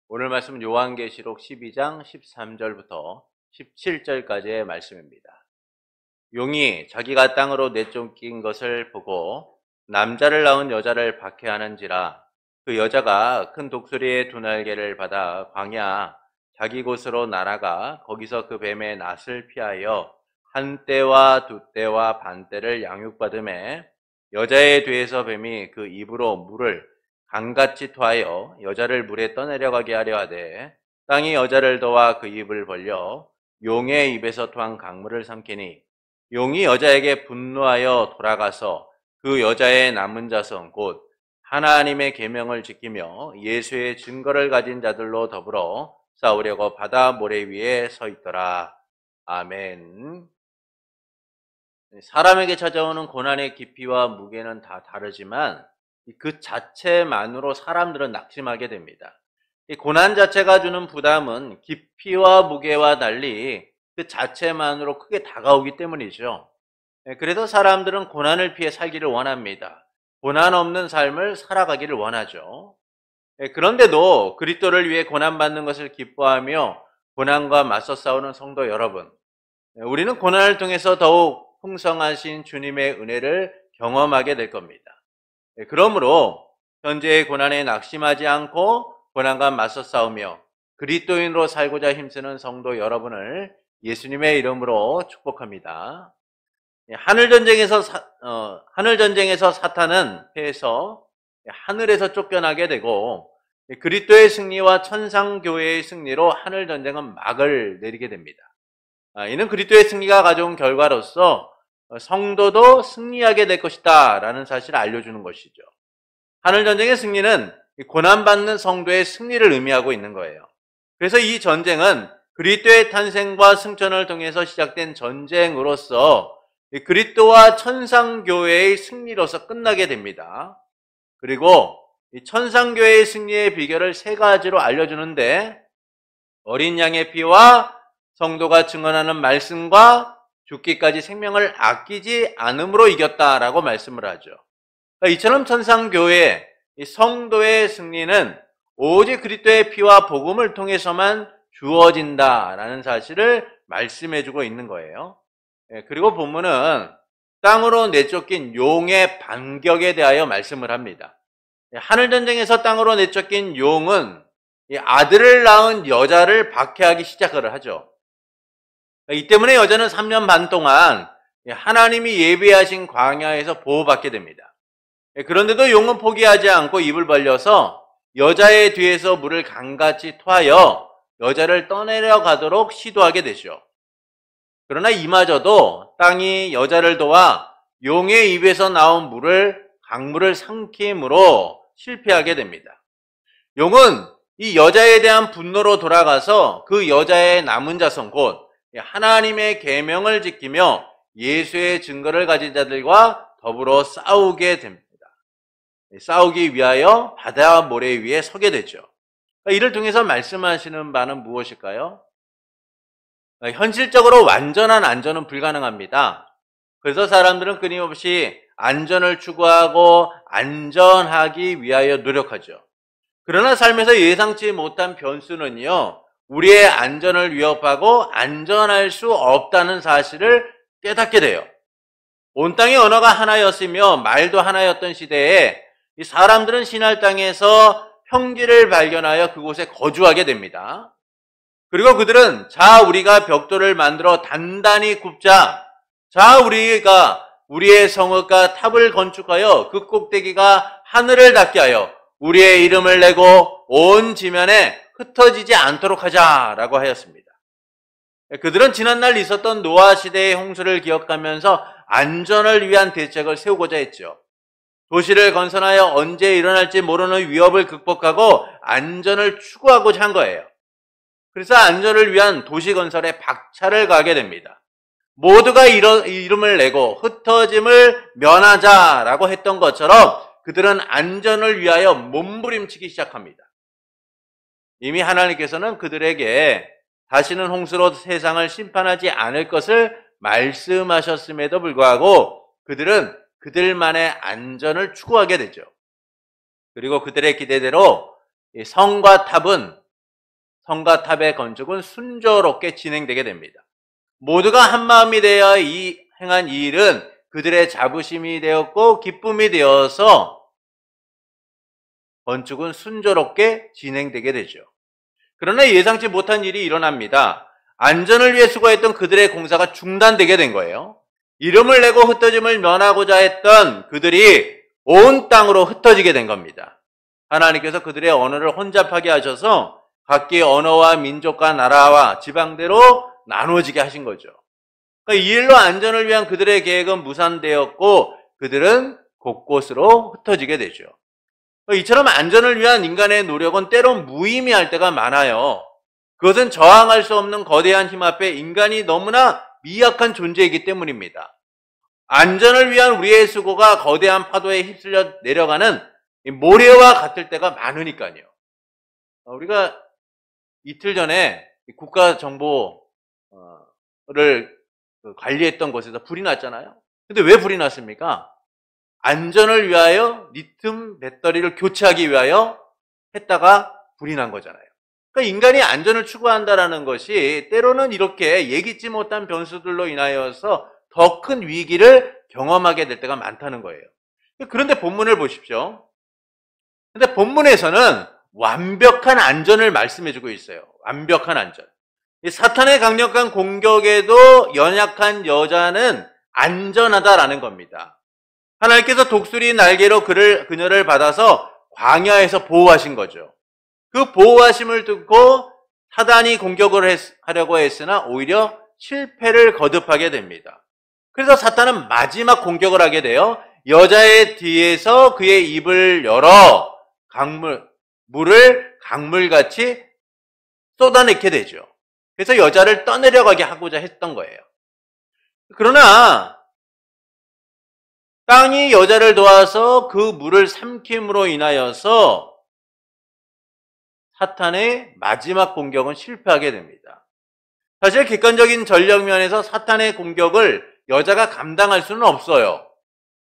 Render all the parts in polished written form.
오늘 말씀 요한계시록 12장 13절부터 17절까지의 말씀입니다. 용이 자기가 땅으로 내쫓긴 것을 보고 남자를 낳은 여자를 박해하는지라. 그 여자가 큰 독수리의 두 날개를 받아 광야 자기 곳으로 날아가 거기서 그 뱀의 낫을 피하여 한 떼와 두 떼와 반 떼를 양육받음에, 여자의 뒤에서 뱀이 그 입으로 물을 강같이 토하여 여자를 물에 떠내려가게 하려 하되, 땅이 여자를 도와 그 입을 벌려 용의 입에서 토한 강물을 삼키니, 용이 여자에게 분노하여 돌아가서 그 여자의 남은 자손 곧 하나님의 계명을 지키며 예수의 증거를 가진 자들로 더불어 싸우려고 바다 모래 위에 서 있더라. 아멘. 사람에게 찾아오는 고난의 깊이와 무게는 다 다르지만 그 자체만으로 사람들은 낙심하게 됩니다. 이 고난 자체가 주는 부담은 깊이와 무게와 달리 그 자체만으로 크게 다가오기 때문이죠. 그래서 사람들은 고난을 피해 살기를 원합니다. 고난 없는 삶을 살아가기를 원하죠. 그런데도 그리스도를 위해 고난받는 것을 기뻐하며 고난과 맞서 싸우는 성도 여러분, 우리는 고난을 통해서 더욱 풍성하신 주님의 은혜를 경험하게 될 겁니다. 그러므로 현재의 고난에 낙심하지 않고 고난과 맞서 싸우며 그리스도인으로 살고자 힘쓰는 성도 여러분을 예수님의 이름으로 축복합니다. 하늘전쟁에서 사탄은 패해서 하늘에서 쫓겨나게 되고, 그리스도의 승리와 천상교회의 승리로 하늘전쟁은 막을 내리게 됩니다. 이는 그리스도의 승리가 가져온 결과로서 성도도 승리하게 될 것이다 라는 사실을 알려주는 것이죠. 하늘전쟁의 승리는 고난받는 성도의 승리를 의미하고 있는 거예요. 그래서 이 전쟁은 그리스도의 탄생과 승천을 통해서 시작된 전쟁으로서 그리스도와 천상교회의 승리로서 끝나게 됩니다. 그리고 이 천상교회의 승리의 비결을 세 가지로 알려주는데, 어린 양의 피와 성도가 증언하는 말씀과 죽기까지 생명을 아끼지 않음으로 이겼다라고 말씀을 하죠. 이처럼 천상교회, 이 성도의 승리는 오직 그리스도의 피와 복음을 통해서만 주어진다라는 사실을 말씀해주고 있는 거예요. 그리고 본문은 땅으로 내쫓긴 용의 반격에 대하여 말씀을 합니다. 하늘전쟁에서 땅으로 내쫓긴 용은 아들을 낳은 여자를 박해하기 시작을 하죠. 이 때문에 여자는 3년 반 동안 하나님이 예비하신 광야에서 보호받게 됩니다. 그런데도 용은 포기하지 않고 입을 벌려서 여자의 뒤에서 물을 강같이 토하여 여자를 떠내려가도록 시도하게 되죠. 그러나 이마저도 땅이 여자를 도와 용의 입에서 나온 강물을 삼킴으로 실패하게 됩니다. 용은 이 여자에 대한 분노로 돌아가서 그 여자의 남은 자손 곧 하나님의 계명을 지키며 예수의 증거를 가진 자들과 더불어 싸우게 됩니다. 싸우기 위하여 바다 모래 위에 서게 되죠. 이를 통해서 말씀하시는 바는 무엇일까요? 현실적으로 완전한 안전은 불가능합니다. 그래서 사람들은 끊임없이 안전을 추구하고 안전하기 위하여 노력하죠. 그러나 삶에서 예상치 못한 변수는요, 우리의 안전을 위협하고 안전할 수 없다는 사실을 깨닫게 돼요. 온 땅의 언어가 하나였으며 말도 하나였던 시대에 이 사람들은 신할 땅에서 평지를 발견하여 그곳에 거주하게 됩니다. 그리고 그들은 우리가 벽돌을 만들어 단단히 굽자, 우리가 우리의 성읍과 탑을 건축하여 그 꼭대기가 하늘을 닿게 하여 우리의 이름을 내고 온 지면에 흩어지지 않도록 하자라고 하였습니다. 그들은 지난날 있었던 노아 시대의 홍수를 기억하면서 안전을 위한 대책을 세우고자 했죠. 도시를 건설하여 언제 일어날지 모르는 위협을 극복하고 안전을 추구하고자 한 거예요. 그래서 안전을 위한 도시 건설에 박차를 가하게 됩니다. 모두가 이름을 내고 흩어짐을 면하자라고 했던 것처럼 그들은 안전을 위하여 몸부림치기 시작합니다. 이미 하나님께서는 그들에게 다시는 홍수로 세상을 심판하지 않을 것을 말씀하셨음에도 불구하고 그들은 그들만의 안전을 추구하게 되죠. 그리고 그들의 기대대로 성과 탑은 성과 탑의 건축은 순조롭게 진행되게 됩니다. 모두가 한마음이 되어 행한 이 일은 그들의 자부심이 되었고 기쁨이 되어서 건축은 순조롭게 진행되게 되죠. 그러나 예상치 못한 일이 일어납니다. 안전을 위해 수고했던 그들의 공사가 중단되게 된 거예요. 이름을 내고 흩어짐을 면하고자 했던 그들이 온 땅으로 흩어지게 된 겁니다. 하나님께서 그들의 언어를 혼잡하게 하셔서 각기 언어와 민족과 나라와 지방대로 나누어지게 하신 거죠. 그러니까 이 일로 안전을 위한 그들의 계획은 무산되었고 그들은 곳곳으로 흩어지게 되죠. 이처럼 안전을 위한 인간의 노력은 때론 무의미할 때가 많아요. 그것은 저항할 수 없는 거대한 힘 앞에 인간이 너무나 미약한 존재이기 때문입니다. 안전을 위한 우리의 수고가 거대한 파도에 휩쓸려 내려가는 모래와 같을 때가 많으니까요. 우리가 이틀 전에 국가정보를 관리했던 곳에서 불이 났잖아요. 근데 왜 불이 났습니까? 안전을 위하여 리튬 배터리를 교체하기 위하여 했다가 불이 난 거잖아요. 그러니까 인간이 안전을 추구한다는 것이 때로는 이렇게 예기치 못한 변수들로 인하여서 더 큰 위기를 경험하게 될 때가 많다는 거예요. 그런데 본문을 보십시오. 근데 본문에서는 완벽한 안전을 말씀해주고 있어요. 완벽한 안전. 사탄의 강력한 공격에도 연약한 여자는 안전하다라는 겁니다. 하나님께서 독수리 날개로 그녀를 받아서 광야에서 보호하신 거죠. 그 보호하심을 듣고 사단이 공격을 하려고 했으나 오히려 실패를 거듭하게 됩니다. 그래서 사탄은 마지막 공격을 하게 돼요. 여자의 뒤에서 그의 입을 열어 물을 강물같이 쏟아내게 되죠. 그래서 여자를 떠내려가게 하고자 했던 거예요. 그러나 땅이 여자를 도와서 그 물을 삼킴으로 인하여서 사탄의 마지막 공격은 실패하게 됩니다. 사실 객관적인 전력 면에서 사탄의 공격을 여자가 감당할 수는 없어요.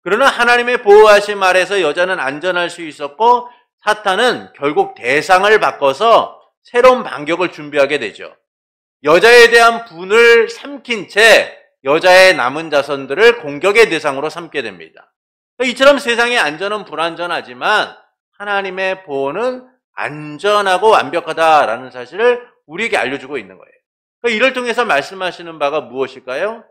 그러나 하나님의 보호하심 아래서 여자는 안전할 수 있었고 사탄은 결국 대상을 바꿔서 새로운 반격을 준비하게 되죠. 여자에 대한 분을 삼킨 채 여자의 남은 자손들을 공격의 대상으로 삼게 됩니다. 이처럼 세상의 안전은 불안전하지만 하나님의 보호는 안전하고 완벽하다라는 사실을 우리에게 알려주고 있는 거예요. 이를 통해서 말씀하시는 바가 무엇일까요?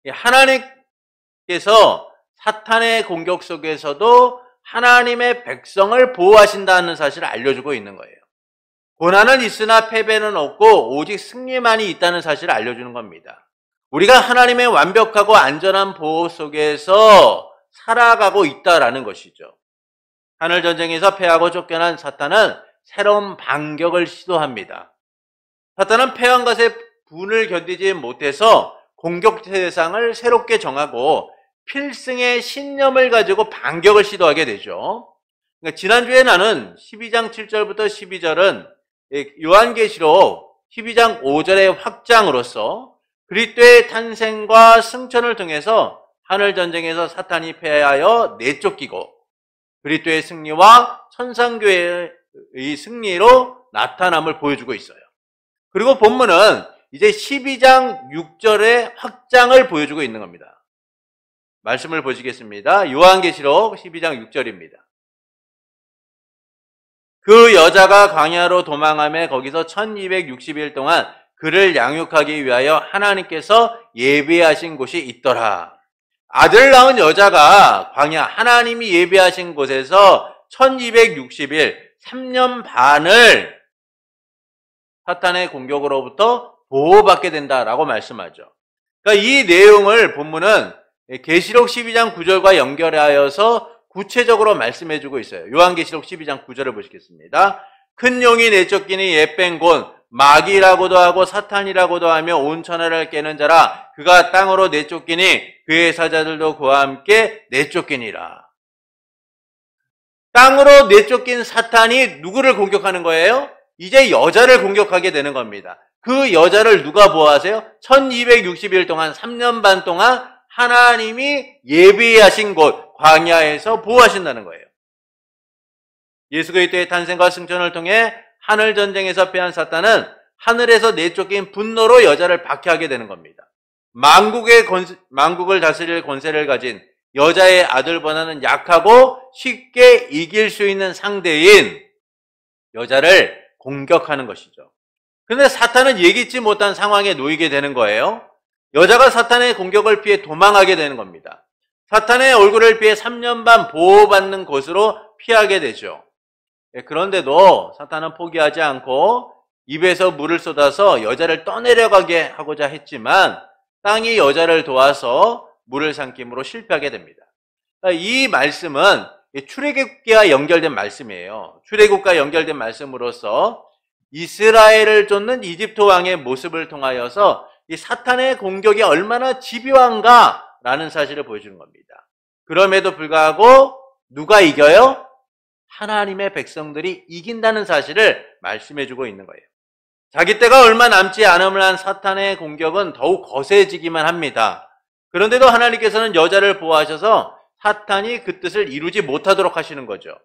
하나님께서 사탄의 공격 속에서도 하나님의 백성을 보호하신다는 사실을 알려주고 있는 거예요. 고난은 있으나 패배는 없고 오직 승리만이 있다는 사실을 알려주는 겁니다. 우리가 하나님의 완벽하고 안전한 보호 속에서 살아가고 있다라는 것이죠. 하늘전쟁에서 패하고 쫓겨난 사탄은 새로운 반격을 시도합니다. 사탄은 패한 것의 분을 견디지 못해서 공격 대상을 새롭게 정하고 필승의 신념을 가지고 반격을 시도하게 되죠. 그러니까 지난주에 나는 12장 7절부터 12절은 요한계시록 12장 5절의 확장으로서 그리스도의 탄생과 승천을 통해서 하늘전쟁에서 사탄이 패하여 내쫓기고 그리스도의 승리와 천상교회의 승리로 나타남을 보여주고 있어요. 그리고 본문은 이제 12장 6절의 확장을 보여주고 있는 겁니다. 말씀을 보시겠습니다. 요한계시록 12장 6절입니다. 그 여자가 광야로 도망하며 거기서 1260일 동안 그를 양육하기 위하여 하나님께서 예비하신 곳이 있더라. 아들 낳은 여자가 광야 하나님이 예비하신 곳에서 1260일 3년 반을 사탄의 공격으로부터 보호받게 된다라고 말씀하죠. 그러니까 이 내용을 본문은 계시록 12장 9절과 연결하여서 구체적으로 말씀해주고 있어요. 요한계시록 12장 9절을 보시겠습니다. 큰 용이 내쫓기니 옛뺀 곳 마귀라고도 하고 사탄이라고도 하며 온 천하를 깨는 자라 그가 땅으로 내쫓기니 그의 사자들도 그와 함께 내쫓기니라. 땅으로 내쫓긴 사탄이 누구를 공격하는 거예요? 이제 여자를 공격하게 되는 겁니다. 그 여자를 누가 보호하세요? 1260일 동안 3년 반 동안 하나님이 예비하신 곳 광야에서 보호하신다는 거예요. 예수 그리스도의 탄생과 승천을 통해 하늘 전쟁에서 패한 사탄은 하늘에서 내쫓긴 분노로 여자를 박해하게 되는 겁니다. 만국을 다스릴 권세를 가진 여자의 아들보다는 약하고 쉽게 이길 수 있는 상대인 여자를 공격하는 것이죠. 그런데 사탄은 예기치 못한 상황에 놓이게 되는 거예요. 여자가 사탄의 공격을 피해 도망하게 되는 겁니다. 사탄의 얼굴을 피해 3년 반 보호받는 곳으로 피하게 되죠. 그런데도 사탄은 포기하지 않고 입에서 물을 쏟아서 여자를 떠내려가게 하고자 했지만 땅이 여자를 도와서 물을 삼킴으로 실패하게 됩니다. 이 말씀은 출애굽기와 연결된 말씀이에요. 출애굽과 연결된 말씀으로서 이스라엘을 쫓는 이집트 왕의 모습을 통하여서 이 사탄의 공격이 얼마나 집요한가라는 사실을 보여주는 겁니다. 그럼에도 불구하고 누가 이겨요? 하나님의 백성들이 이긴다는 사실을 말씀해주고 있는 거예요. 자기 때가 얼마 남지 않음을 한 사탄의 공격은 더욱 거세지기만 합니다. 그런데도 하나님께서는 여자를 보호하셔서 사탄이 그 뜻을 이루지 못하도록 하시는 거죠.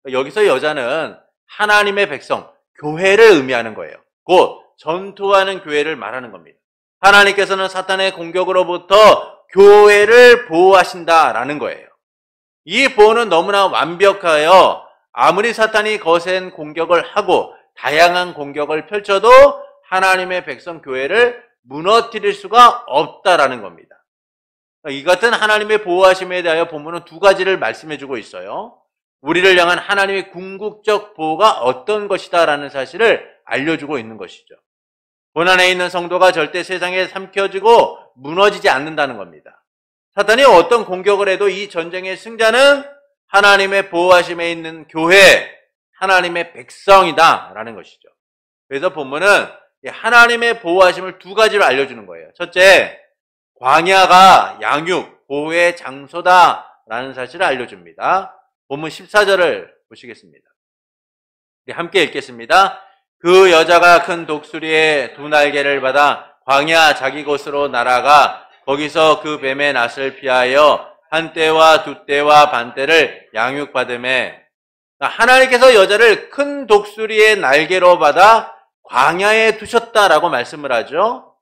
여기서 여자는 하나님의 백성, 교회를 의미하는 거예요. 곧 전투하는 교회를 말하는 겁니다. 하나님께서는 사탄의 공격으로부터 교회를 보호하신다라는 거예요. 이 보호는 너무나 완벽하여 아무리 사탄이 거센 공격을 하고 다양한 공격을 펼쳐도 하나님의 백성 교회를 무너뜨릴 수가 없다라는 겁니다. 이 같은 하나님의 보호하심에 대하여 본문은 두 가지를 말씀해주고 있어요. 우리를 향한 하나님의 궁극적 보호가 어떤 것이다 라는 사실을 알려주고 있는 것이죠. 고난에 있는 성도가 절대 세상에 삼켜지고 무너지지 않는다는 겁니다. 사탄이 어떤 공격을 해도 이 전쟁의 승자는 하나님의 보호하심에 있는 교회, 하나님의 백성이다 라는 것이죠. 그래서 본문은 하나님의 보호하심을 두 가지로 알려주는 거예요. 첫째, 광야가 양육, 보호의 장소다 라는 사실을 알려줍니다. 본문 14절을 보시겠습니다. 함께 읽겠습니다. 그 여자가 큰 독수리의 두 날개를 받아 광야 자기 곳으로 날아가 거기서 그 뱀의 낫을 피하여 한 때와 두 때와 반 때를 양육받음에, 하나님께서 여자를 큰 독수리의 날개로 받아 광야에 두셨다라고 말씀을 하죠.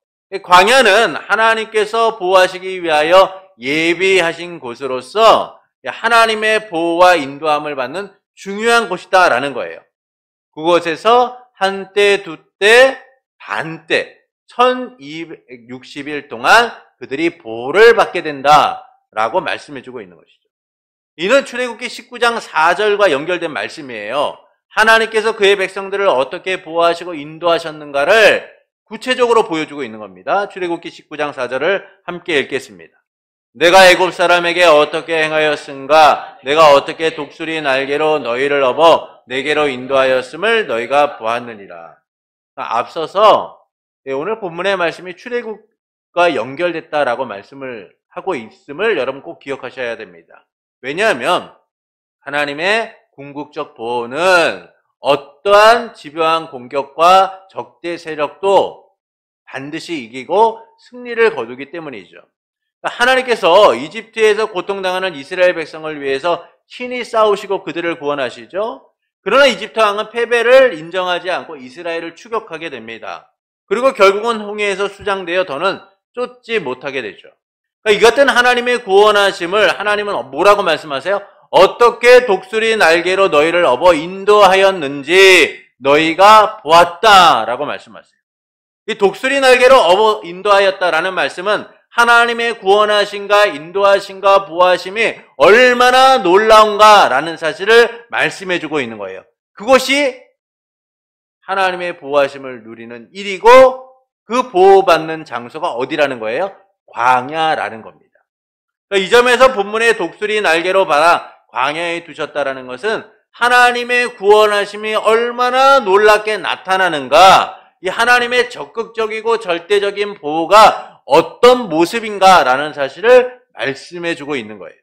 광야는 하나님께서 보호하시기 위하여 예비하신 곳으로서 하나님의 보호와 인도함을 받는 중요한 곳이다라는 거예요. 그곳에서 한 때, 두 때, 반 때, 1260일 동안 그들이 보호를 받게 된다라고 말씀해주고 있는 것이죠. 이는 출애굽기 19장 4절과 연결된 말씀이에요. 하나님께서 그의 백성들을 어떻게 보호하시고 인도하셨는가를 구체적으로 보여주고 있는 겁니다. 출애굽기 19장 4절을 함께 읽겠습니다. 내가 애굽 사람에게 어떻게 행하였은가? 내가 어떻게 독수리 날개로 너희를 업어 내게로 인도하였음을 너희가 보았느니라. 앞서서 오늘 본문의 말씀이 출애굽과 연결됐다라고 말씀을 하고 있음을 여러분 꼭 기억하셔야 됩니다. 왜냐하면 하나님의 궁극적 보호는 어떠한 집요한 공격과 적대 세력도 반드시 이기고 승리를 거두기 때문이죠. 하나님께서 이집트에서 고통당하는 이스라엘 백성을 위해서 친히 싸우시고 그들을 구원하시죠. 그러나 이집트 왕은 패배를 인정하지 않고 이스라엘을 추격하게 됩니다. 그리고 결국은 홍해에서 수장되어 더는 쫓지 못하게 되죠. 그러니까 이 같은 하나님의 구원하심을 하나님은 뭐라고 말씀하세요? 어떻게 독수리 날개로 너희를 업어 인도하였는지 너희가 보았다라고 말씀하세요. 이 독수리 날개로 업어 인도하였다라는 말씀은 하나님의 구원하심과 인도하심과 보호하심이 얼마나 놀라운가라는 사실을 말씀해주고 있는 거예요. 그것이 하나님의 보호하심을 누리는 일이고 그 보호받는 장소가 어디라는 거예요? 광야라는 겁니다. 그러니까 이 점에서 본문의 독수리 날개로 받아 광야에 두셨다라는 것은 하나님의 구원하심이 얼마나 놀랍게 나타나는가, 이 하나님의 적극적이고 절대적인 보호가 어떤 모습인가라는 사실을 말씀해주고 있는 거예요.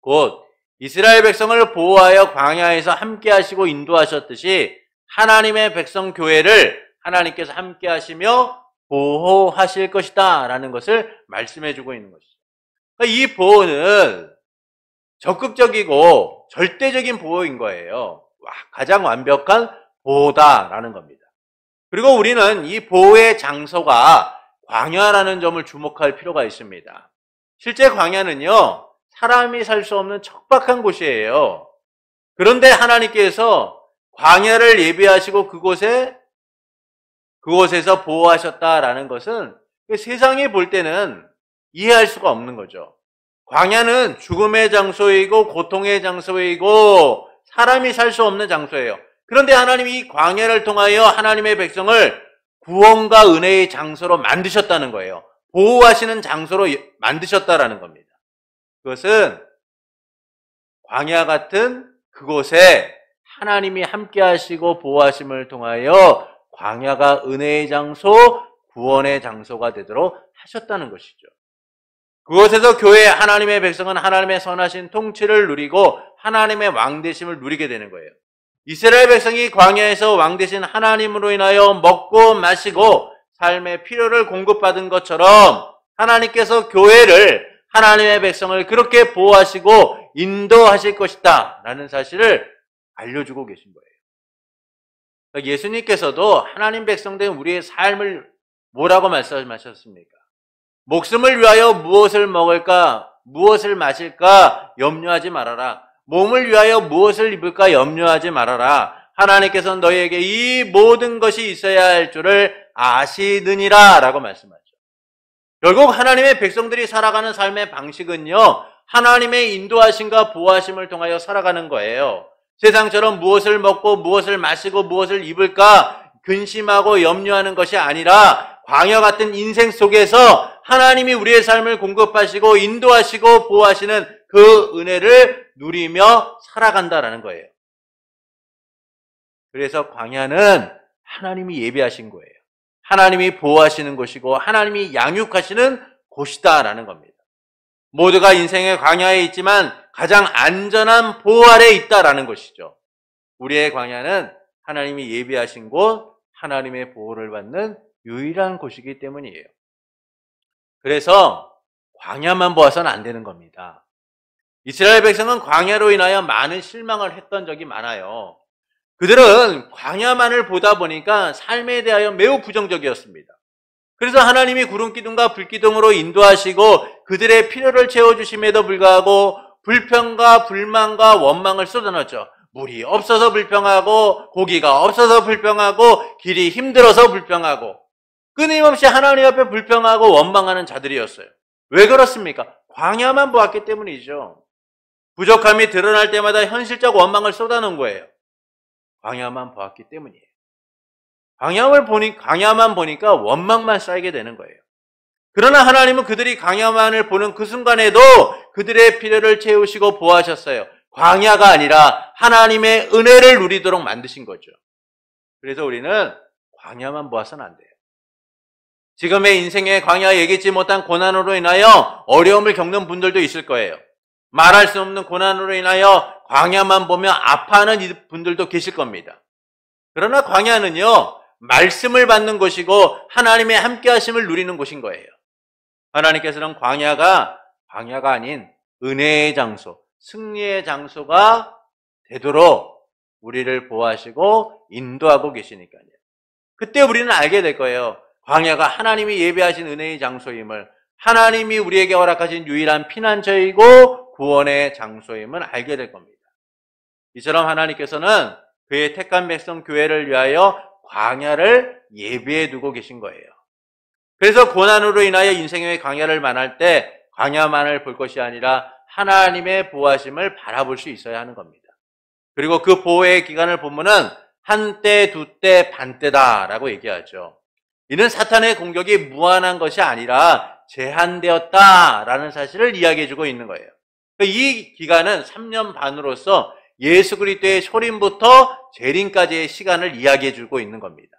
곧 이스라엘 백성을 보호하여 광야에서 함께 하시고 인도하셨듯이 하나님의 백성 교회를 하나님께서 함께 하시며 보호하실 것이다 라는 것을 말씀해주고 있는 것이죠. 그러니까 이 보호는 적극적이고 절대적인 보호인 거예요. 가장 완벽한 보호다라는 겁니다. 그리고 우리는 이 보호의 장소가 광야라는 점을 주목할 필요가 있습니다. 실제 광야는요, 사람이 살 수 없는 척박한 곳이에요. 그런데 하나님께서 광야를 예비하시고 그곳에서 보호하셨다라는 것은 세상이 볼 때는 이해할 수가 없는 거죠. 광야는 죽음의 장소이고 고통의 장소이고 사람이 살 수 없는 장소예요. 그런데 하나님이 이 광야를 통하여 하나님의 백성을 구원과 은혜의 장소로 만드셨다는 거예요. 보호하시는 장소로 만드셨다라는 겁니다. 그것은 광야 같은 그곳에 하나님이 함께 하시고 보호하심을 통하여 광야가 은혜의 장소, 구원의 장소가 되도록 하셨다는 것이죠. 그곳에서 교회 하나님의 백성은 하나님의 선하신 통치를 누리고 하나님의 왕되심을 누리게 되는 거예요. 이스라엘 백성이 광야에서 왕되신 하나님으로 인하여 먹고 마시고 삶의 필요를 공급받은 것처럼 하나님께서 교회를, 하나님의 백성을 그렇게 보호하시고 인도하실 것이다 라는 사실을 알려주고 계신 거예요. 예수님께서도 하나님 백성된 우리의 삶을 뭐라고 말씀하셨습니까? 목숨을 위하여 무엇을 먹을까, 무엇을 마실까 염려하지 말아라. 몸을 위하여 무엇을 입을까 염려하지 말아라. 하나님께서는 너희에게 이 모든 것이 있어야 할 줄을 아시느니라 라고 말씀하죠. 결국 하나님의 백성들이 살아가는 삶의 방식은요, 하나님의 인도하심과 보호하심을 통하여 살아가는 거예요. 세상처럼 무엇을 먹고 무엇을 마시고 무엇을 입을까 근심하고 염려하는 것이 아니라 광야 같은 인생 속에서 하나님이 우리의 삶을 공급하시고 인도하시고 보호하시는 그 은혜를 누리며 살아간다라는 거예요. 그래서 광야는 하나님이 예비하신 거예요. 하나님이 보호하시는 곳이고 하나님이 양육하시는 곳이다라는 겁니다. 모두가 인생의 광야에 있지만 가장 안전한 보호 아래에 있다라는 것이죠. 우리의 광야는 하나님이 예비하신 곳, 하나님의 보호를 받는 유일한 곳이기 때문이에요. 그래서 광야만 보아서는 안 되는 겁니다. 이스라엘 백성은 광야로 인하여 많은 실망을 했던 적이 많아요. 그들은 광야만을 보다 보니까 삶에 대하여 매우 부정적이었습니다. 그래서 하나님이 구름기둥과 불기둥으로 인도하시고 그들의 필요를 채워주심에도 불구하고 불평과 불만과 원망을 쏟아놨죠. 물이 없어서 불평하고 고기가 없어서 불평하고 길이 힘들어서 불평하고 끊임없이 하나님 앞에 불평하고 원망하는 자들이었어요. 왜 그렇습니까? 광야만 보았기 때문이죠. 부족함이 드러날 때마다 현실적 원망을 쏟아놓은 거예요. 광야만 보았기 때문이에요. 광야만 보니까 원망만 쌓이게 되는 거예요. 그러나 하나님은 그들이 광야만을 보는 그 순간에도 그들의 필요를 채우시고 보호하셨어요. 광야가 아니라 하나님의 은혜를 누리도록 만드신 거죠. 그래서 우리는 광야만 보아서는 안 돼요. 지금의 인생의 광야 예기치 못한 고난으로 인하여 어려움을 겪는 분들도 있을 거예요. 말할 수 없는 고난으로 인하여 광야만 보며 아파하는 분들도 계실 겁니다. 그러나 광야는요, 말씀을 받는 곳이고 하나님의 함께 하심을 누리는 곳인 거예요. 하나님께서는 광야가 아닌 은혜의 장소, 승리의 장소가 되도록 우리를 보호하시고 인도하고 계시니까요. 그때 우리는 알게 될 거예요. 광야가 하나님이 예비하신 은혜의 장소임을, 하나님이 우리에게 허락하신 유일한 피난처이고 구원의 장소임을 알게 될 겁니다. 이처럼 하나님께서는 그의 택한 백성 교회를 위하여 광야를 예비해 두고 계신 거예요. 그래서 고난으로 인하여 인생의 광야를 만날 때 광야만을 볼 것이 아니라 하나님의 보호하심을 바라볼 수 있어야 하는 겁니다. 그리고 그 보호의 기간을 보면은 한때, 두때, 반때다라고 얘기하죠. 이는 사탄의 공격이 무한한 것이 아니라 제한되었다라는 사실을 이야기해주고 있는 거예요. 이 기간은 3년 반으로서 예수 그리스도의 소림부터 재림까지의 시간을 이야기해주고 있는 겁니다.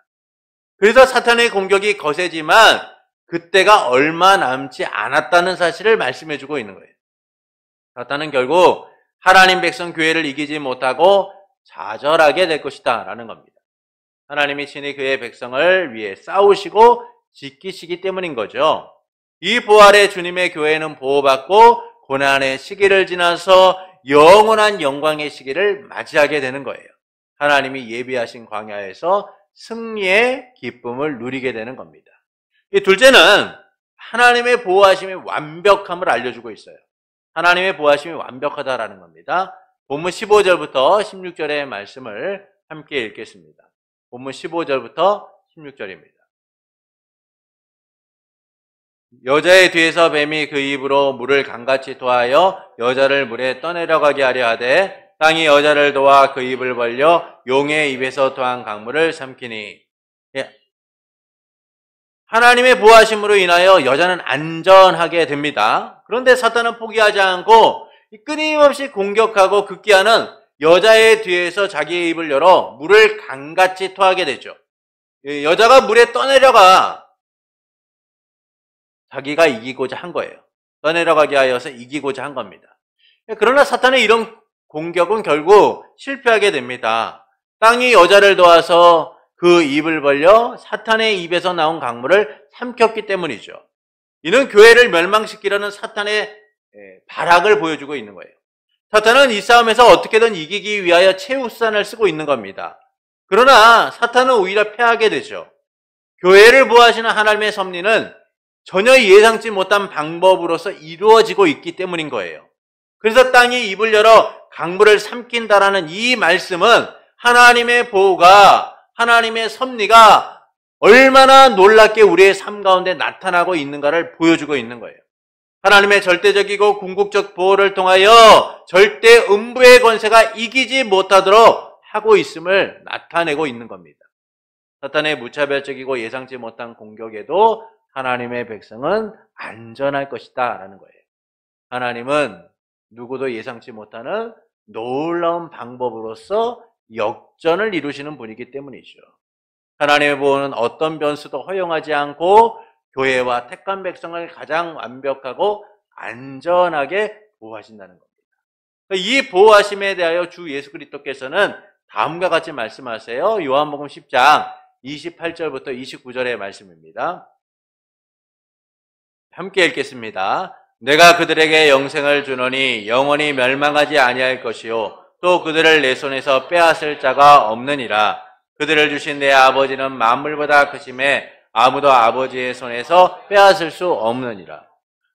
그래서 사탄의 공격이 거세지만 그때가 얼마 남지 않았다는 사실을 말씀해주고 있는 거예요. 사탄은 결국 하나님 백성 교회를 이기지 못하고 좌절하게 될 것이다 라는 겁니다. 하나님이 친히 그의 백성을 위해 싸우시고 지키시기 때문인 거죠. 이 부활의 주님의 교회는 보호받고 고난의 시기를 지나서 영원한 영광의 시기를 맞이하게 되는 거예요. 하나님이 예비하신 광야에서 승리의 기쁨을 누리게 되는 겁니다. 이 둘째는 하나님의 보호하심의 완벽함을 알려주고 있어요. 하나님의 보호하심이 완벽하다라는 겁니다. 본문 15절부터 16절의 말씀을 함께 읽겠습니다. 본문 15절부터 16절입니다. 여자의 뒤에서 뱀이 그 입으로 물을 강같이 토하여 여자를 물에 떠내려가게 하려 하되 땅이 여자를 도와 그 입을 벌려 용의 입에서 토한 강물을 삼키니. 하나님의 보호하심으로 인하여 여자는 안전하게 됩니다. 그런데 사탄은 포기하지 않고 끊임없이 공격하고 급기야는 여자의 뒤에서 자기의 입을 열어 물을 강같이 토하게 되죠. 여자가 물에 떠내려가 자기가 이기고자 한 거예요. 떠내려가게 하여서 이기고자 한 겁니다. 그러나 사탄의 이런 공격은 결국 실패하게 됩니다. 땅이 여자를 도와서 그 입을 벌려 사탄의 입에서 나온 강물을 삼켰기 때문이죠. 이는 교회를 멸망시키려는 사탄의 발악을 보여주고 있는 거예요. 사탄은 이 싸움에서 어떻게든 이기기 위하여 최우선을 쓰고 있는 겁니다. 그러나 사탄은 오히려 패하게 되죠. 교회를 보호하시는 하나님의 섭리는 전혀 예상치 못한 방법으로서 이루어지고 있기 때문인 거예요. 그래서 땅이 입을 열어 강물을 삼킨다라는 이 말씀은 하나님의 보호가, 하나님의 섭리가 얼마나 놀랍게 우리의 삶 가운데 나타나고 있는가를 보여주고 있는 거예요. 하나님의 절대적이고 궁극적 보호를 통하여 절대 음부의 권세가 이기지 못하도록 하고 있음을 나타내고 있는 겁니다. 사탄의 무차별적이고 예상치 못한 공격에도 하나님의 백성은 안전할 것이다 라는 거예요. 하나님은 누구도 예상치 못하는 놀라운 방법으로서 역전을 이루시는 분이기 때문이죠. 하나님의 보호는 어떤 변수도 허용하지 않고 교회와 택한 백성을 가장 완벽하고 안전하게 보호하신다는 겁니다. 이 보호하심에 대하여 주 예수 그리스도께서는 다음과 같이 말씀하세요. 요한복음 10장 28절부터 29절의 말씀입니다. 함께 읽겠습니다. 내가 그들에게 영생을 주노니 영원히 멸망하지 아니할 것이요 또 그들을 내 손에서 빼앗을 자가 없느니라. 그들을 주신 내 아버지는 만물보다 크심에 아무도 아버지의 손에서 빼앗을 수 없느니라.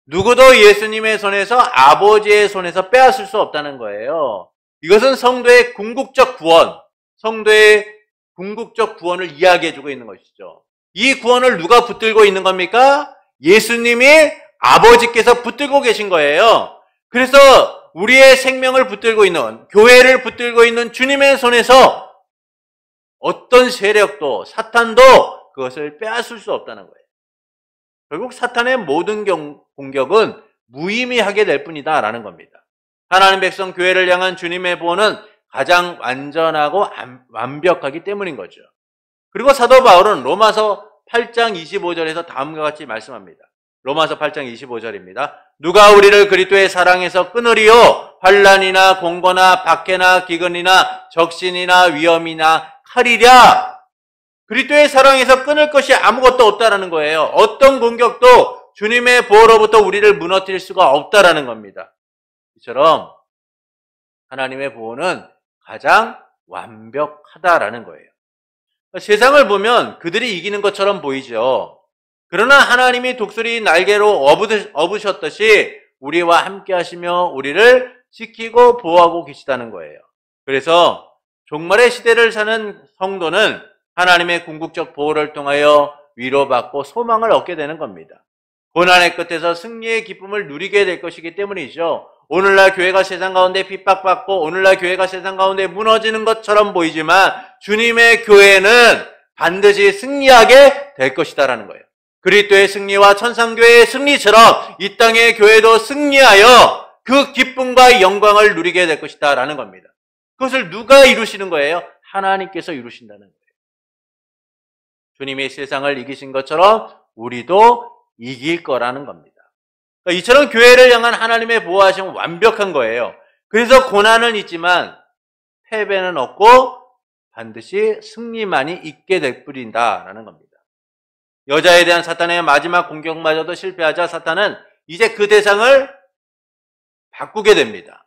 누구도 예수님의 손에서 아버지의 손에서 빼앗을 수 없다는 거예요. 이것은 성도의 궁극적 구원, 성도의 궁극적 구원을 이야기해주고 있는 것이죠. 이 구원을 누가 붙들고 있는 겁니까? 예수님이 아버지께서 붙들고 계신 거예요. 그래서 우리의 생명을 붙들고 있는, 교회를 붙들고 있는 주님의 손에서 어떤 세력도, 사탄도 그것을 빼앗을 수 없다는 거예요. 결국 사탄의 모든 공격은 무의미하게 될 뿐이다 라는 겁니다. 하나님 백성 교회를 향한 주님의 보호는 가장 완전하고 완벽하기 때문인 거죠. 그리고 사도 바울은 로마서 8장 25절에서 다음과 같이 말씀합니다. 로마서 8장 25절입니다. 누가 우리를 그리스도의 사랑에서 끊으리요? 환난이나 공고나 박해나 기근이나 적신이나 위험이나 칼이랴. 그리스도의 사랑에서 끊을 것이 아무것도 없다라는 거예요. 어떤 공격도 주님의 보호로부터 우리를 무너뜨릴 수가 없다라는 겁니다. 이처럼 하나님의 보호는 가장 완벽하다라는 거예요. 세상을 보면 그들이 이기는 것처럼 보이죠. 그러나 하나님이 독수리 날개로 업으셨듯이 우리와 함께 하시며 우리를 지키고 보호하고 계시다는 거예요. 그래서 종말의 시대를 사는 성도는 하나님의 궁극적 보호를 통하여 위로받고 소망을 얻게 되는 겁니다. 고난의 끝에서 승리의 기쁨을 누리게 될 것이기 때문이죠. 오늘날 교회가 세상 가운데 핍박받고 오늘날 교회가 세상 가운데 무너지는 것처럼 보이지만 주님의 교회는 반드시 승리하게 될 것이다라는 거예요. 그리스도의 승리와 천상교회의 승리처럼 이 땅의 교회도 승리하여 그 기쁨과 영광을 누리게 될 것이다라는 겁니다. 그것을 누가 이루시는 거예요? 하나님께서 이루신다는 거예요. 주님이 세상을 이기신 것처럼 우리도 이길 거라는 겁니다. 그러니까 이처럼 교회를 향한 하나님의 보호하심은 완벽한 거예요. 그래서 고난은 있지만 패배는 없고 반드시 승리만이 있게 될 뿐이다라는 겁니다. 여자에 대한 사탄의 마지막 공격마저도 실패하자 사탄은 이제 그 대상을 바꾸게 됩니다.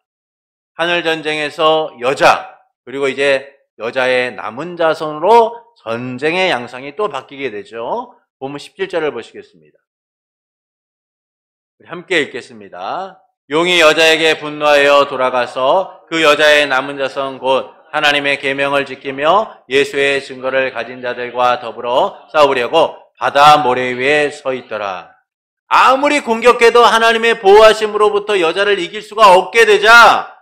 하늘전쟁에서 여자, 그리고 이제 여자의 남은 자손으로 전쟁의 양상이 또 바뀌게 되죠. 본문 17절을 보시겠습니다. 함께 읽겠습니다. 용이 여자에게 분노하여 돌아가서 그 여자의 남은 자손 곧 하나님의 계명을 지키며 예수의 증거를 가진 자들과 더불어 싸우려고 바다 모래 위에 서 있더라. 아무리 공격해도 하나님의 보호하심으로부터 여자를 이길 수가 없게 되자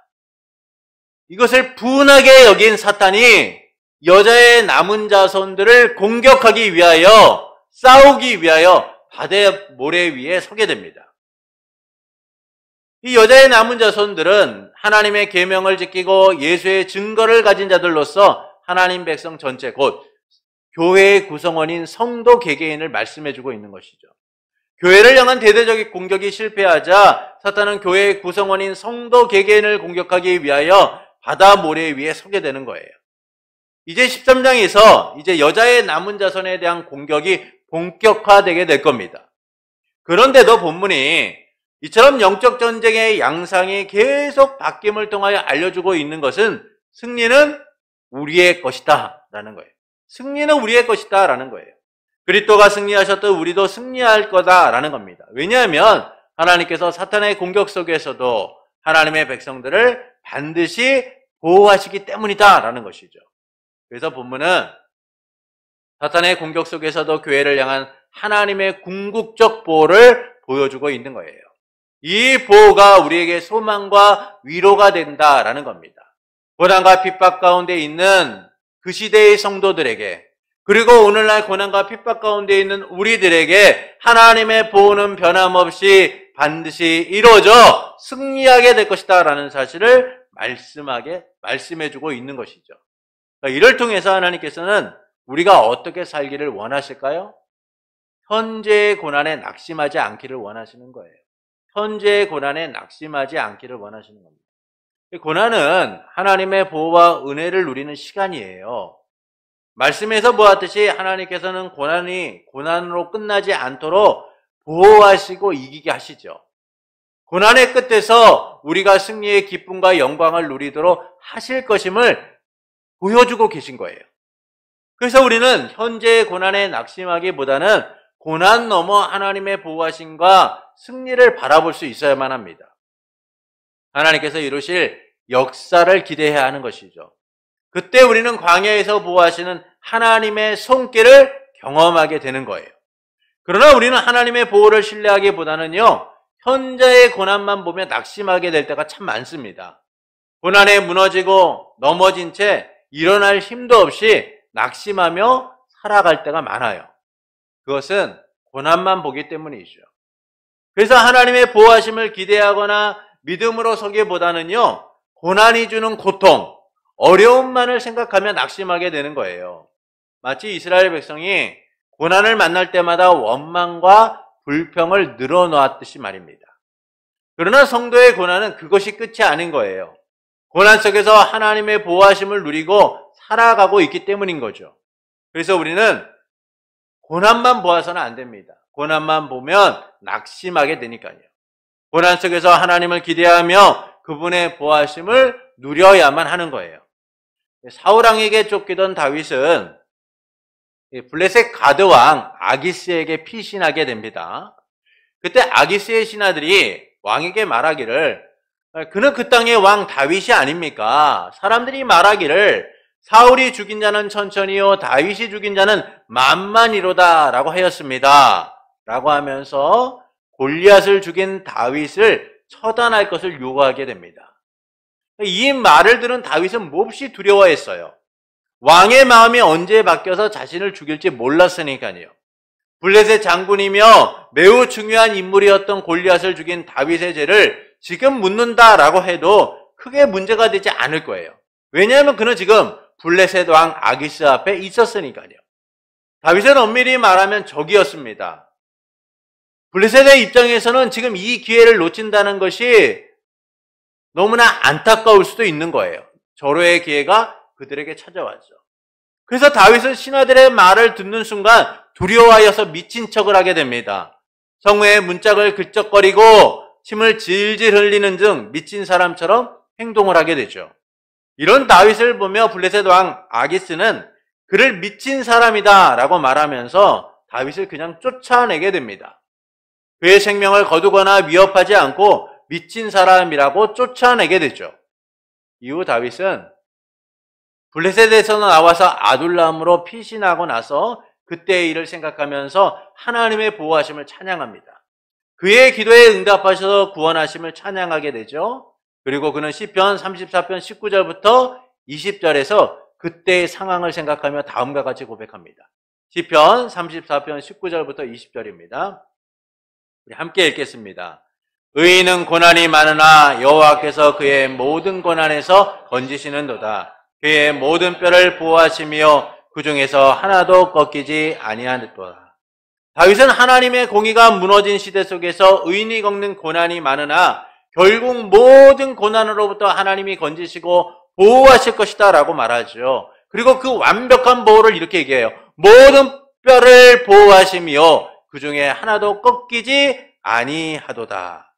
이것을 분하게 여긴 사탄이 여자의 남은 자손들을 공격하기 위하여 싸우기 위하여 바다 모래 위에 서게 됩니다. 이 여자의 남은 자손들은 하나님의 계명을 지키고 예수의 증거를 가진 자들로서 하나님 백성 전체 곧 교회의 구성원인 성도 개개인을 말씀해주고 있는 것이죠. 교회를 향한 대대적인 공격이 실패하자 사탄은 교회의 구성원인 성도 개개인을 공격하기 위하여 바다 모래 위에 서게 되는 거예요. 이제 13장에서 이제 여자의 남은 자손에 대한 공격이 본격화되게 될 겁니다. 그런데도 본문이 이처럼 영적 전쟁의 양상이 계속 바뀜을 통하여 알려주고 있는 것은 승리는 우리의 것이다 라는 거예요. 승리는 우리의 것이다 라는 거예요. 그리스도가 승리하셨듯 우리도 승리할 거다 라는 겁니다. 왜냐하면 하나님께서 사탄의 공격 속에서도 하나님의 백성들을 반드시 보호하시기 때문이다 라는 것이죠. 그래서 본문은 사탄의 공격 속에서도 교회를 향한 하나님의 궁극적 보호를 보여주고 있는 거예요. 이 보호가 우리에게 소망과 위로가 된다라는 겁니다. 고난과 핍박 가운데 있는 그 시대의 성도들에게 그리고 오늘날 고난과 핍박 가운데 있는 우리들에게 하나님의 보호는 변함없이 반드시 이루어져 승리하게 될 것이다 라는 사실을 말씀해주고 있는 것이죠. 이를 통해서 하나님께서는 우리가 어떻게 살기를 원하실까요? 현재의 고난에 낙심하지 않기를 원하시는 거예요. 현재의 고난에 낙심하지 않기를 원하시는 겁니다. 고난은 하나님의 보호와 은혜를 누리는 시간이에요. 말씀에서 보았듯이 하나님께서는 고난이 고난으로 끝나지 않도록 보호하시고 이기게 하시죠. 고난의 끝에서 우리가 승리의 기쁨과 영광을 누리도록 하실 것임을 보여주고 계신 거예요. 그래서 우리는 현재의 고난에 낙심하기보다는 고난 넘어 하나님의 보호하심과 승리를 바라볼 수 있어야만 합니다. 하나님께서 이루실 역사를 기대해야 하는 것이죠. 그때 우리는 광야에서 보호하시는 하나님의 손길을 경험하게 되는 거예요. 그러나 우리는 하나님의 보호를 신뢰하기보다는요, 현재의 고난만 보며 낙심하게 될 때가 참 많습니다. 고난에 무너지고 넘어진 채 일어날 힘도 없이 낙심하며 살아갈 때가 많아요. 그것은 고난만 보기 때문이죠. 그래서 하나님의 보호하심을 기대하거나 믿음으로 서기보다는요, 고난이 주는 고통, 어려움만을 생각하며 낙심하게 되는 거예요. 마치 이스라엘 백성이 고난을 만날 때마다 원망과 불평을 늘어놓았듯이 말입니다. 그러나 성도의 고난은 그것이 끝이 아닌 거예요. 고난 속에서 하나님의 보호하심을 누리고 살아가고 있기 때문인 거죠. 그래서 우리는 고난만 보아서는 안 됩니다. 고난만 보면 낙심하게 되니까요. 고난 속에서 하나님을 기대하며 그분의 보호하심을 누려야만 하는 거예요. 사울왕에게 쫓기던 다윗은 블레셋 가드 왕 아기스에게 피신하게 됩니다. 그때 아기스의 신하들이 왕에게 말하기를 그는 그 땅의 왕 다윗이 아닙니까? 사람들이 말하기를 사울이 죽인 자는 천천히요 다윗이 죽인 자는 만만이로다 라고 하였습니다. 라고 하면서 골리앗을 죽인 다윗을 처단할 것을 요구하게 됩니다. 이 말을 들은 다윗은 몹시 두려워했어요. 왕의 마음이 언제 바뀌어서 자신을 죽일지 몰랐으니까요. 블레셋 장군이며 매우 중요한 인물이었던 골리앗을 죽인 다윗의 죄를 지금 묻는다라고 해도 크게 문제가 되지 않을 거예요. 왜냐하면 그는 지금 블레셋 왕 아기스 앞에 있었으니까요. 다윗은 엄밀히 말하면 적이었습니다. 블레셋의 입장에서는 지금 이 기회를 놓친다는 것이 너무나 안타까울 수도 있는 거예요. 절호의 기회가 그들에게 찾아왔죠. 그래서 다윗은 신하들의 말을 듣는 순간 두려워하여서 미친 척을 하게 됩니다. 성회의 문짝을 긁적거리고 침을 질질 흘리는 등 미친 사람처럼 행동을 하게 되죠. 이런 다윗을 보며 블레셋 왕 아기스는 그를 미친 사람이다 라고 말하면서 다윗을 그냥 쫓아내게 됩니다. 그의 생명을 거두거나 위협하지 않고 미친 사람이라고 쫓아내게 되죠. 이후 다윗은 블레셋에서 나와서 아둘람으로 피신하고 나서 그때의 일을 생각하면서 하나님의 보호하심을 찬양합니다. 그의 기도에 응답하셔서 구원하심을 찬양하게 되죠. 그리고 그는 시편 34편 19절부터 20절에서 그때의 상황을 생각하며 다음과 같이 고백합니다. 시편 34편 19절부터 20절입니다. 우리 함께 읽겠습니다. 의인은 고난이 많으나 여호와께서 그의 모든 고난에서 건지시는도다. 그의 모든 뼈를 보호하시며 그 중에서 하나도 꺾이지 아니하는도다. 다윗은 하나님의 공의가 무너진 시대 속에서 의인이 겪는 고난이 많으나 결국 모든 고난으로부터 하나님이 건지시고 보호하실 것이다 라고 말하죠. 그리고 그 완벽한 보호를 이렇게 얘기해요. 모든 뼈를 보호하시며 그 중에 하나도 꺾이지 아니하도다.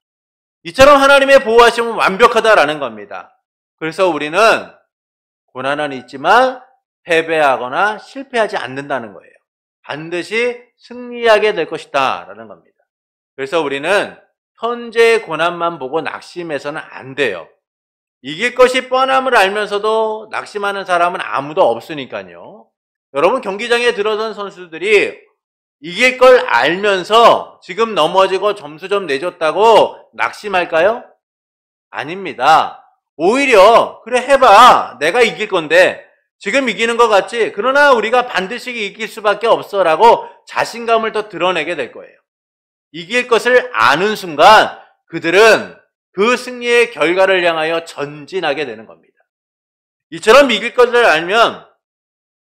이처럼 하나님의 보호하심은 완벽하다라는 겁니다. 그래서 우리는 고난은 있지만 패배하거나 실패하지 않는다는 거예요. 반드시 승리하게 될 것이다 라는 겁니다. 그래서 우리는 현재의 고난만 보고 낙심해서는 안 돼요. 이길 것이 뻔함을 알면서도 낙심하는 사람은 아무도 없으니까요. 여러분, 경기장에 들어선 선수들이 이길 걸 알면서 지금 넘어지고 점수 좀 내줬다고 낙심할까요? 아닙니다. 오히려 그래 해봐. 내가 이길 건데 지금 이기는 것 같지? 그러나 우리가 반드시 이길 수밖에 없어 라고 자신감을 더 드러내게 될 거예요. 이길 것을 아는 순간 그들은 그 승리의 결과를 향하여 전진하게 되는 겁니다. 이처럼 이길 것을 알면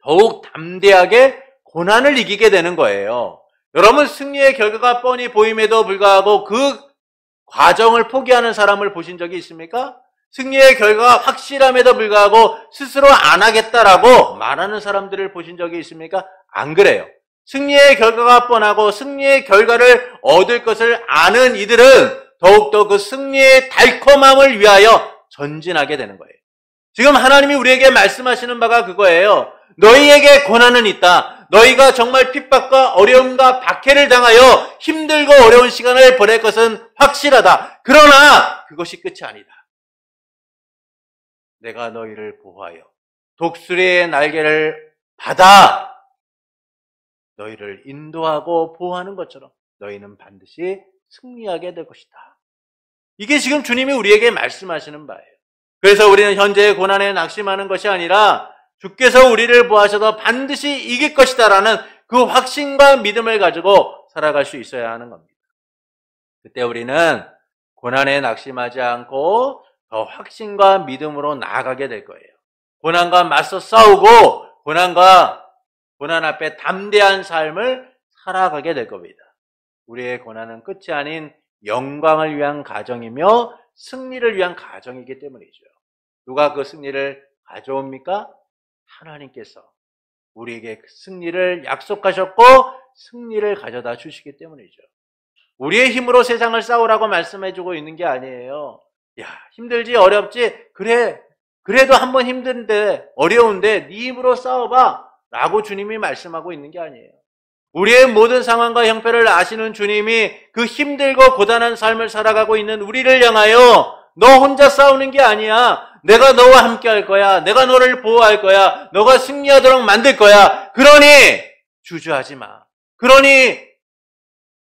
더욱 담대하게 고난을 이기게 되는 거예요. 여러분, 승리의 결과가 뻔히 보임에도 불구하고 그 과정을 포기하는 사람을 보신 적이 있습니까? 승리의 결과가 확실함에도 불구하고 스스로 안 하겠다라고 말하는 사람들을 보신 적이 있습니까? 안 그래요. 승리의 결과가 뻔하고 승리의 결과를 얻을 것을 아는 이들은 더욱더 그 승리의 달콤함을 위하여 전진하게 되는 거예요. 지금 하나님이 우리에게 말씀하시는 바가 그거예요. 너희에게 고난은 있다. 너희가 정말 핍박과 어려움과 박해를 당하여 힘들고 어려운 시간을 보낼 것은 확실하다. 그러나 그것이 끝이 아니다. 내가 너희를 보호하여 독수리의 날개를 받아 너희를 인도하고 보호하는 것처럼 너희는 반드시 승리하게 될 것이다. 이게 지금 주님이 우리에게 말씀하시는 바예요. 그래서 우리는 현재의 고난에 낙심하는 것이 아니라 주께서 우리를 보호하셔서 반드시 이길 것이다 라는 그 확신과 믿음을 가지고 살아갈 수 있어야 하는 겁니다. 그때 우리는 고난에 낙심하지 않고 더 확신과 믿음으로 나아가게 될 거예요. 고난과 맞서 싸우고 고난 앞에 담대한 삶을 살아가게 될 겁니다. 우리의 고난은 끝이 아닌 영광을 위한 가정이며 승리를 위한 가정이기 때문이죠. 누가 그 승리를 가져옵니까? 하나님께서 우리에게 승리를 약속하셨고 승리를 가져다 주시기 때문이죠. 우리의 힘으로 세상을 싸우라고 말씀해주고 있는 게 아니에요. 야, 힘들지 어렵지? 그래도 한번 힘든데 어려운데 네 힘으로 싸워봐 라고 주님이 말씀하고 있는 게 아니에요. 우리의 모든 상황과 형편을 아시는 주님이 그 힘들고 고단한 삶을 살아가고 있는 우리를 향하여 너 혼자 싸우는 게 아니야. 내가 너와 함께 할 거야. 내가 너를 보호할 거야. 너가 승리하도록 만들 거야. 그러니 주저하지 마. 그러니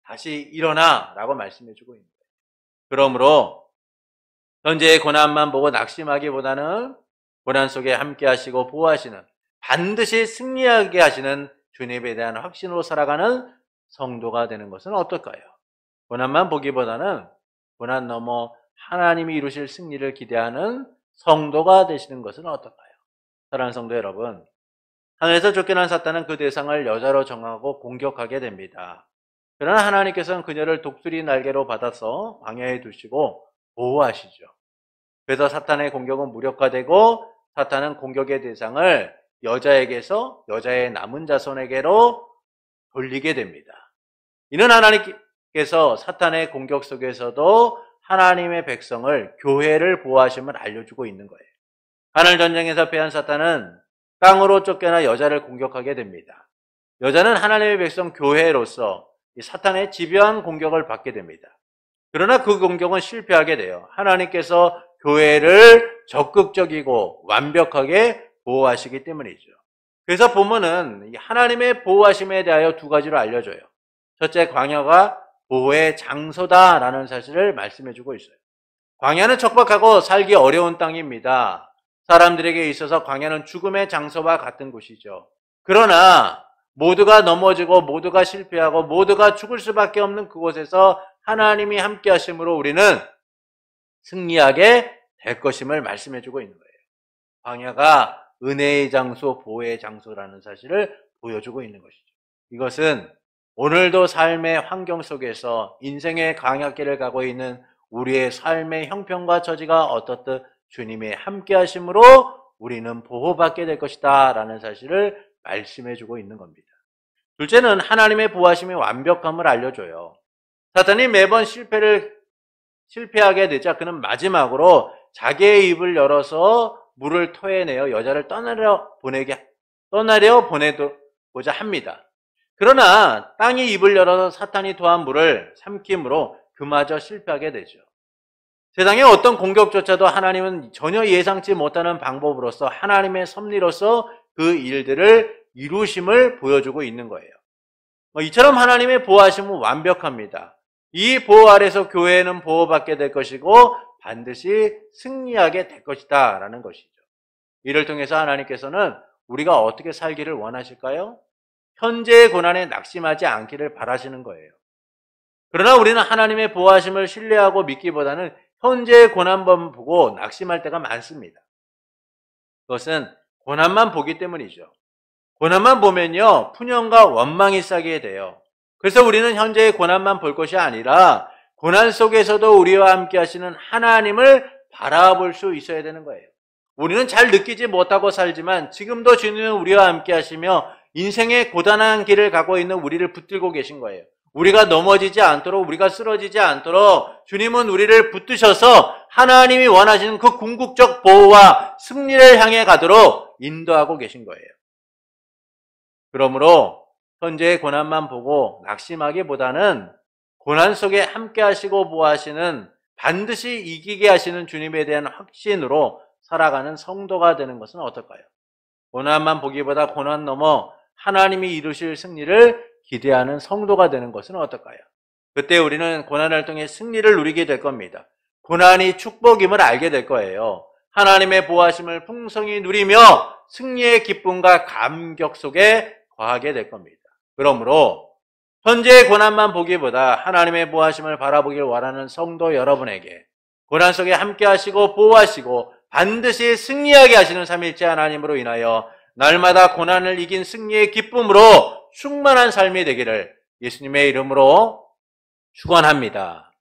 다시 일어나 라고 말씀해 주고 있는 거예요. 그러므로 현재의 고난만 보고 낙심하기보다는 고난 속에 함께 하시고 보호하시는 반드시 승리하게 하시는 주님에 대한 확신으로 살아가는 성도가 되는 것은 어떨까요? 고난만 보기보다는 고난 넘어 하나님이 이루실 승리를 기대하는 성도가 되시는 것은 어떨까요? 사랑하는 성도 여러분, 하늘에서 쫓겨난 사탄은 그 대상을 여자로 정하고 공격하게 됩니다. 그러나 하나님께서는 그녀를 독수리 날개로 받아서 광야에 두시고 보호하시죠. 그래서 사탄의 공격은 무력화되고 사탄은 공격의 대상을 여자에게서 여자의 남은 자손에게로 돌리게 됩니다. 이는 하나님께서 사탄의 공격 속에서도 하나님의 백성을, 교회를 보호하심을 알려주고 있는 거예요. 하늘 전쟁에서 패한 사탄은 땅으로 쫓겨나 여자를 공격하게 됩니다. 여자는 하나님의 백성 교회로서 이 사탄의 집요한 공격을 받게 됩니다. 그러나 그 공격은 실패하게 돼요. 하나님께서 교회를 적극적이고 완벽하게 보호하시기 때문이죠. 그래서 본문은 하나님의 보호하심에 대하여 두 가지로 알려줘요. 첫째, 광야가 보호의 장소다라는 사실을 말씀해주고 있어요. 광야는 척박하고 살기 어려운 땅입니다. 사람들에게 있어서 광야는 죽음의 장소와 같은 곳이죠. 그러나 모두가 넘어지고 모두가 실패하고 모두가 죽을 수밖에 없는 그곳에서 하나님이 함께 하심으로 우리는 승리하게 될 것임을 말씀해주고 있는 거예요. 광야가 은혜의 장소, 보호의 장소라는 사실을 보여주고 있는 것이죠. 이것은 오늘도 삶의 환경 속에서 인생의 광야길을 가고 있는 우리의 삶의 형편과 처지가 어떻듯 주님의 함께 하심으로 우리는 보호받게 될 것이다 라는 사실을 말씀해주고 있는 겁니다. 둘째는 하나님의 보호하심의 완벽함을 알려줘요. 사탄이 매번 실패하게 되자 그는 마지막으로 자기의 입을 열어서 물을 토해내어 여자를 떠나려 보내고자 합니다. 그러나 땅이 입을 열어서 사탄이 토한 물을 삼킴으로 그마저 실패하게 되죠. 세상의 어떤 공격조차도 하나님은 전혀 예상치 못하는 방법으로서 하나님의 섭리로서 그 일들을 이루심을 보여주고 있는 거예요. 이처럼 하나님의 보호하심은 완벽합니다. 이 보호 아래서 교회는 보호받게 될 것이고 반드시 승리하게 될 것이다 라는 것이죠. 이를 통해서 하나님께서는 우리가 어떻게 살기를 원하실까요? 현재의 고난에 낙심하지 않기를 바라시는 거예요. 그러나 우리는 하나님의 보호하심을 신뢰하고 믿기보다는 현재의 고난만 보고 낙심할 때가 많습니다. 그것은 고난만 보기 때문이죠. 고난만 보면요, 푸념과 원망이 쌓이게 돼요. 그래서 우리는 현재의 고난만 볼 것이 아니라 고난 속에서도 우리와 함께 하시는 하나님을 바라볼 수 있어야 되는 거예요. 우리는 잘 느끼지 못하고 살지만 지금도 주님은 우리와 함께 하시며 인생의 고단한 길을 가고 있는 우리를 붙들고 계신 거예요. 우리가 넘어지지 않도록, 우리가 쓰러지지 않도록 주님은 우리를 붙드셔서 하나님이 원하시는 그 궁극적 보호와 승리를 향해 가도록 인도하고 계신 거예요. 그러므로 현재의 고난만 보고 낙심하기보다는 고난 속에 함께 하시고 보호하시는, 반드시 이기게 하시는 주님에 대한 확신으로 살아가는 성도가 되는 것은 어떨까요? 고난만 보기보다 고난 넘어 하나님이 이루실 승리를 기대하는 성도가 되는 것은 어떨까요? 그때 우리는 고난을 통해 승리를 누리게 될 겁니다. 고난이 축복임을 알게 될 거예요. 하나님의 보호하심을 풍성히 누리며 승리의 기쁨과 감격 속에 거하게 될 겁니다. 그러므로 현재의 고난만 보기보다 하나님의 보호하심을 바라보길 원하는 성도 여러분에게 고난 속에 함께 하시고 보호하시고 반드시 승리하게 하시는 삼위일체 하나님으로 인하여 날마다 고난을 이긴 승리의 기쁨으로 충만한 삶이 되기를 예수님의 이름으로 축원합니다.